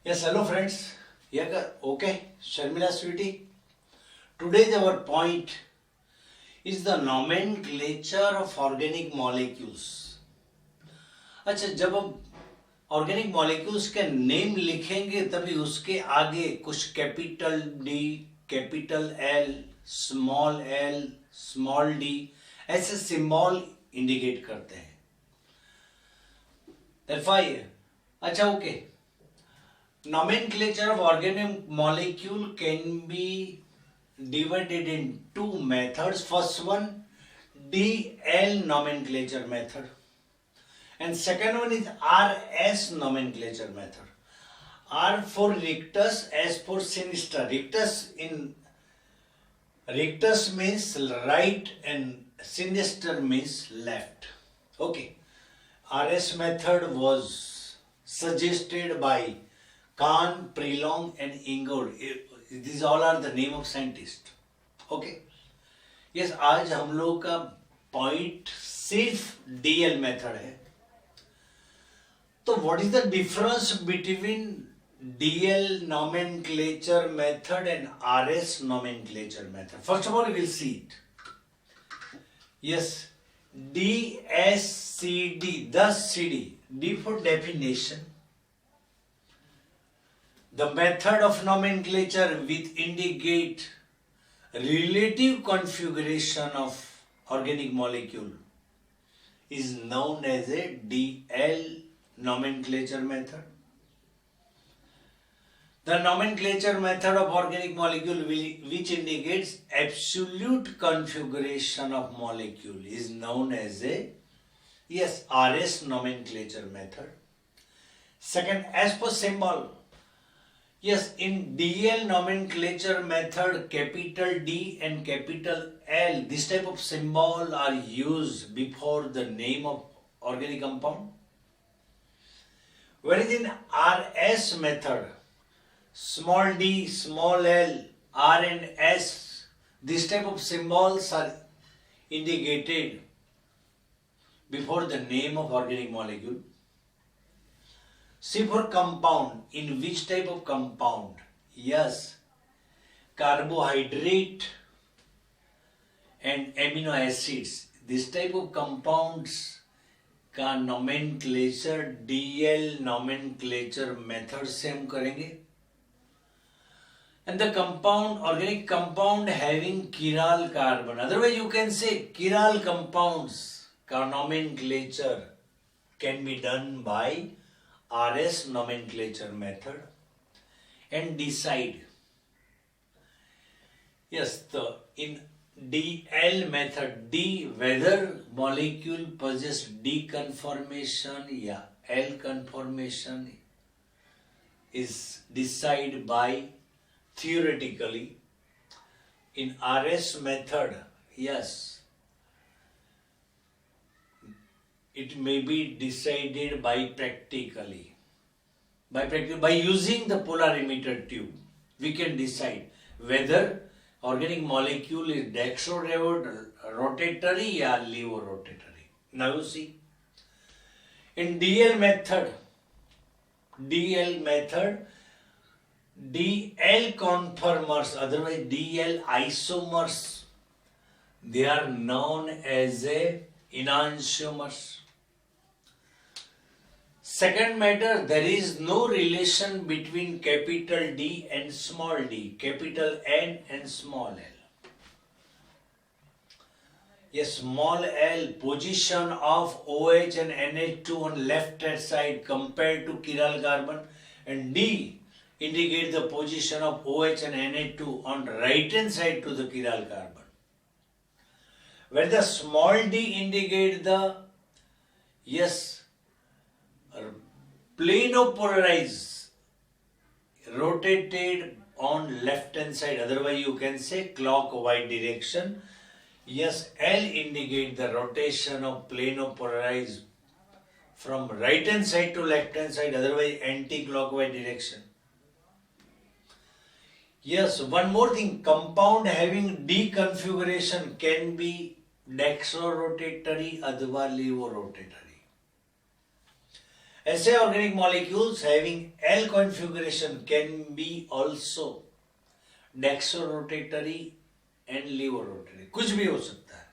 Yes, hello friends. Okay, Sharmila sweetie. Today's our point is the nomenclature of organic molecules. अच्छा, जब हम organic molecules के name लिखेंगे तभी उसके आगे कुछ capital D, capital L, small D ऐसे सिंबल इंडिकेट करते हैं. अच्छा okay. Nomenclature of organic molecule can be divided in two methods. First one, DL nomenclature method, and second one is RS nomenclature method. R for rictus, S for sinister. Rictus means right and sinister means left. Okay. RS method was suggested by Kahn, Prelong and Ingold. These all are the name of scientists. Okay. Yes, आज हम लोग का point सिर्फ DL method है. तो what is the difference between DL nomenclature method and RS nomenclature method? First of all we will see it. Yes, DSCD, the CD, D for definition. The method of nomenclature which indicate relative configuration of organic molecule is known as a DL nomenclature method. The nomenclature method of organic molecule which indicates absolute configuration of molecule is known as a RS nomenclature method. Second, as per symbol. Yes, in DL nomenclature method, capital D and capital L, this type of symbol are used before the name of organic compound. Whereas in RS method, small d, small l, R and S, this type of symbols are indicated before the name of organic molecule. C for compound. In which type of compound? Yes, carbohydrate and amino acids. This type of compounds का nomenclature DL nomenclature method से हम करेंगे. And the compound, organic compound having chiral carbon. Otherwise you can say chiral compounds का nomenclature can be done by RS nomenclature method. And decide. Yes, in DL method, D whether molecule possess D conformation या L conformation is decided by theoretically. In RS method, yes, it may be decided by practically. By using the polarimeter tube, we can decide whether organic molecule is dextrorotatory or levorotatory. Now you see, in DL method, DL conformers, otherwise DL isomers, they are known as a enantiomers. Second matter, there is no relation between capital D and small d, capital N and small l. Yes, small l, position of OH and NH2 on left hand side compared to chiral carbon, and D indicate the position of OH and NH2 on right hand side to the chiral carbon. Where the small d indicate the planopolarized, rotated on left hand side, otherwise you can say clockwise direction. Yes, L indicate the rotation of planopolarized from right hand side to left hand side, otherwise anti-clockwise direction. Yes, one more thing, compound having D configuration can be dextrorotatory अथवा levorotatory. ऐसे organic molecules having L configuration can be also dextrorotatory and levorotatory, कुछ भी हो सकता है.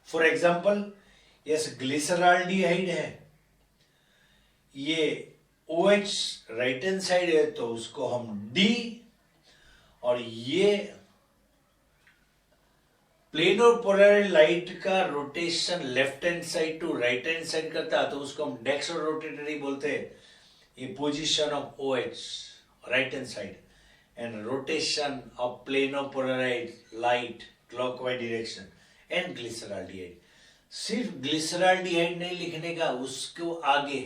For example, yes ग्लिसराल्डिहाइड है, ये OH right hand side है तो उसको हम D, और ये प्लेनो पोलर लाइट का rotation left hand side to right hand side करता है तो उसको हम डेक्सोरोटेटरी बोलते हैं. ये position of OH right hand side and rotation of planopolarized light clockwise direction and glyceraldehyde. सिर्फ ग्लिसराल्डिहाइड नहीं लिखने का, उसको आगे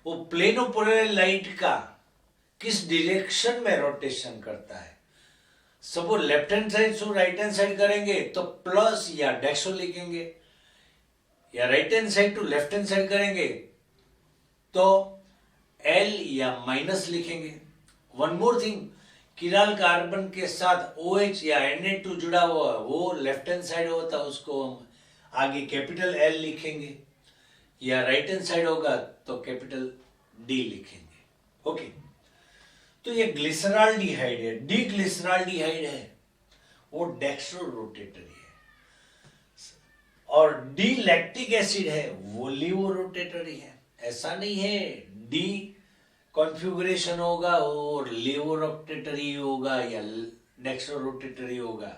वो प्लेनोपोलराइज्ड लाइट का किस डायरेक्शन में रोटेशन करता है. सब वो लेफ्ट हैंड साइड से राइट हैंड साइड करेंगे तो प्लस या डेक्सो लिखेंगे, या right hand side to left hand side करेंगे तो L या माइनस लिखेंगे. One more thing, chiral carbon के साथ OH या Na2 जुड़ा हुआ वो लेफ्ट हैंड साइड होता है, उसको हम आगे कैपिटल L लिखेंगे, या राइट हैंड साइड होगा तो कैपिटल D लिखेंगे. ओके, तो ये ग्लिसराल्डिहाइड है, डी ग्लिसराल्डिहाइड है, वो डेक्सोरोटेटरी है, और डी लैक्टिक एसिड है वो लीवोरोटेटरी है. ऐसा नहीं है डी कॉन्फ़िगरेशन होगा और लीवोरोटेटरी होगा या डेक्सोरोटेटरी होगा.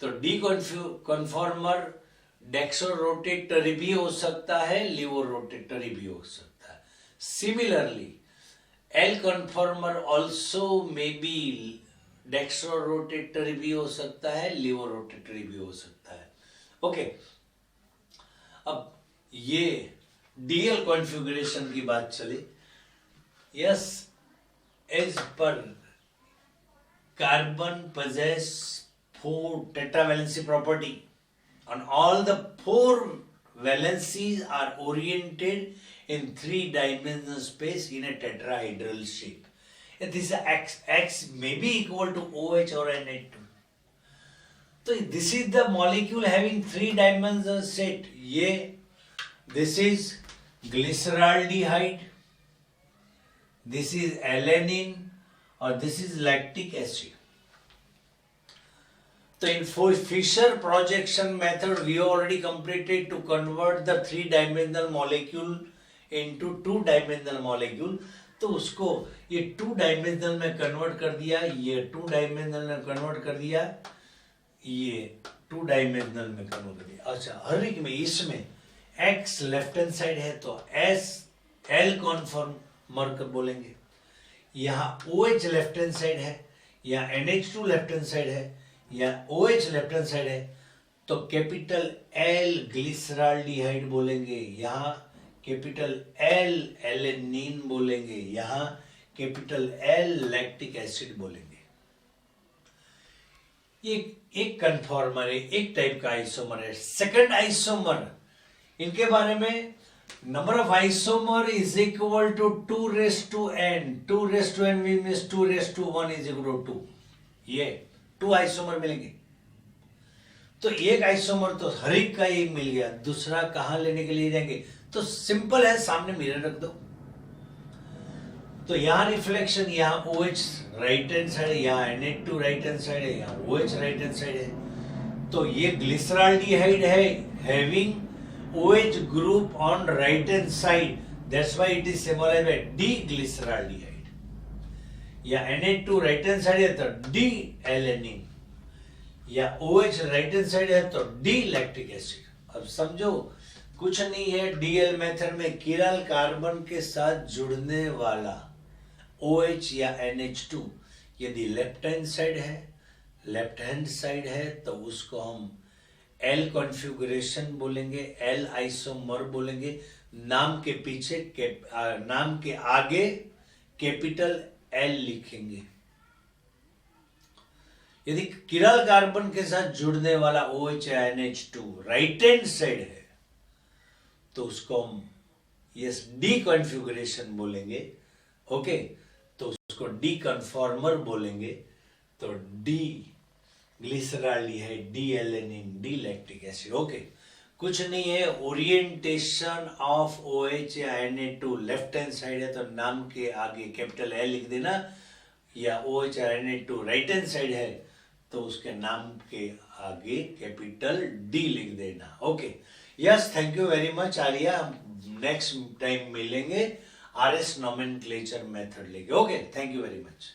तो डी कन्फॉर्मर डेक्सोरोटेटरी भी हो सकता है, लीवोरोटेटरी भी हो सकता है. Similarly L conformer also may be dextrorotatory भी हो सकता है, लीवोरोटेटरी भी हो सकता है. ओके, अब ये डीएल कॉन्फ़िगरेशन की बात चली. Yes, as per carbon possess 4 tetravalency property, and all the 4 valencies are oriented in 3-dimensional space in a tetrahedral shape. And this is X may be equal to OH or Na2. So this is the molecule having 3-dimensional set. ये this is glyceraldehyde, this is alanine, or this is lactic acid. So in Fisher projection method we already completed to convert the 3-dimensional molecule into 2-dimensional molecule. तो उसको ये 2-dimensional में convert कर दिया, ये 2-dimensional में convert कर दिया, ये 2-dimensional में कन्वर्ट कर दिया. अच्छा, हर एक में इसमें X लेफ्ट हैंड साइड है तो S L कॉन्फॉर्मर का बोलेंगे, यहाँ OH लेफ्ट हैंड साइड है, या NH2 लेफ्ट हैंड साइड है, या OH लेफ्ट हैंड साइड है तो कैपिटल L ग्लिसराल्डिहाइड बोलेंगे, यहाँ कैपिटल L एलेनिन बोलेंगे, यहाँ कैपिटल L लैक्टिक एसिड बोलेंगे. एक कन्फॉर्मर है, एक टाइप का आइसोमर है. सेकंड आइसोमर, इनके बारे में number of isomer is equal to 2 raised to n. 2 raised to n means 2 raised to 1 is equal to 2. ये 2 आइसोमर मिलेंगे. तो एक आइसोमर तो हर एक का एक मिल गया, दूसरा कहाँ लेने के लिए जाएंगे? तो सिंपल है, सामने मिरर रख दो. तो यहाँ रिफ्लेक्शन, यहाँ OH राइट हैंड साइड है, यहाँ Na2 राइट हैंड साइड है, यहाँ OH राइट हैंड साइड है. तो ये ग्लिसराल्डिहाइड है having OH group on right hand side, that's why it is symbolized by D-glyceraldehyde. या Na2 right hand side है तो D-alanine, या OH right hand side है तो D-lactic acid. अब समझो, कुछ नहीं है, DL मेथड में किराल कार्बन के साथ जुड़ने वाला OH या NH2 यदि लेफ्ट हैंड साइड है तो उसको हम L कॉन्फ़िगरेशन बोलेंगे, L आइसोमर बोलेंगे. नाम के पीछे नाम के आगे कैपिटल L लिखेंगे. यदि किराल कार्बन के साथ जुड़ने वाला OH या NH2 राइट हैंड साइड है तो उसको हम यस डी कॉन्फ़िगरेशन बोलेंगे. ओके, तो उसको डी कन्फॉर्मर बोलेंगे. तो D glyceraldehyde, D alanine, D lactic acid. Okay, कुछ नहीं है, ओरिएंटेशन ऑफ OH या Na2 लेफ्ट हैंड साइड है तो नाम के आगे कैपिटल L लिख देना, या OH या Na2 राइट हैंड साइड है तो उसके नाम के आगे कैपिटल D लिख देना। Okay, yes, thank you very much Arya. Next time मिलेंगे RS नोमेनक्लेचर मेथड लेके। Okay, thank you very much.